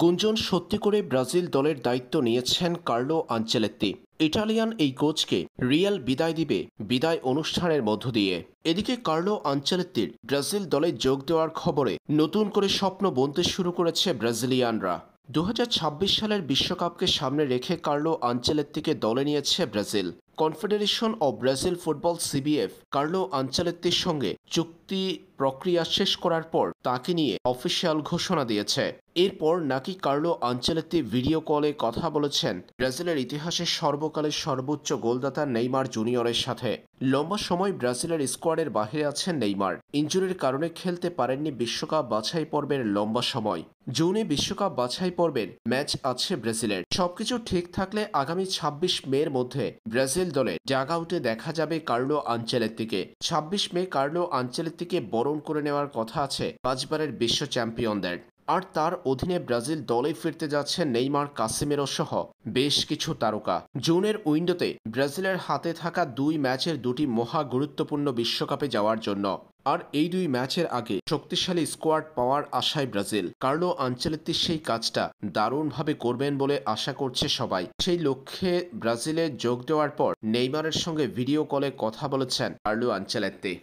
গুঞ্জন সত্যি করে ব্রাজিল দলের দায়িত্ব নিয়েছেন কার্লো আনচেলত্তি। ইটালিয়ান এই কোচকে রিয়াল বিদায় দিবে বিদায় অনুষ্ঠানের মধ্য দিয়ে। এদিকে কার্লো আনচেলত্তির ব্রাজিল দলে যোগ দেওয়ার খবরে নতুন করে স্বপ্ন বুনতে শুরু করেছে ব্রাজিলিয়ানরা। 2026 সালের বিশ্বকাপকে সামনে রেখে কার্লো আনচেলত্তিকে দলে নিয়েছে Brazil. Confederation of Brazil football CBF Carlo আনচেলত্তির সঙ্গে চুক্তি প্রক্রিয়া শেষ করার পর তাকে নিয়ে অফিসিয়াল ঘোষণা দিয়েছে। এরপর নাকি কার্লো আনচেলত্তি ভিডিও কলে কথা বলেছেন ব্রাজিলের ইতিহাসে সর্বকালের সর্বোচ্চ গোলদাতা নেইমার জুনিয়রের সাথে। লম্বা সময় ব্রাজিলের স্কোয়াডের বাইরে আছেন নেইমার। ইনজুরির কারণে খেলতে পারেননি বিশ্বকাপ বাছাই পর্বের লম্বা সময়। জুনে বিশ্বকাপ বাছাই পর্বের ম্যাচ আছে ব্রাজিলের। সবকিছু ঠিক থাকলে আগামী 26 মের মধ্যে ব্রাজিল দলের ডাগআউটে দেখা যাবে কার্লো আনচেলত্তিকে। 26 মে কার্লো আনচেলত্তিকে বরণ করে নেওয়ার কথা আছে 5বারের বিশ্ব চ্যাম্পিয়নদের। আর তার অধীনে ব্রাজিল দলে ফিরতে যাচ্ছে নেইমার, কাসেমিরো সহ বেশ কিছু তারকা। জুনের উইন্ডোতে ব্রাজিলের হাতে থাকা 2 ম্যাচের 2টি মহা গুরুত্বপূর্ণ বিশ্বকাপে যাওয়ার জন্য। আর এই 2 ম্যাচের আগে শক্তিশালী স্কোয়াড পাওয়ার আশায় ব্রাজিল। কার্লো আনচেলত্তি সেই কাজটা দারুণভাবে করবেন বলে আশা করছে সবাই। সেই লক্ষ্যে ব্রাজিলে যোগ দেওয়ার পর নেইমারের সঙ্গে ভিডিও কলে কথা বলেছেন কার্লো আনচেলত্তি।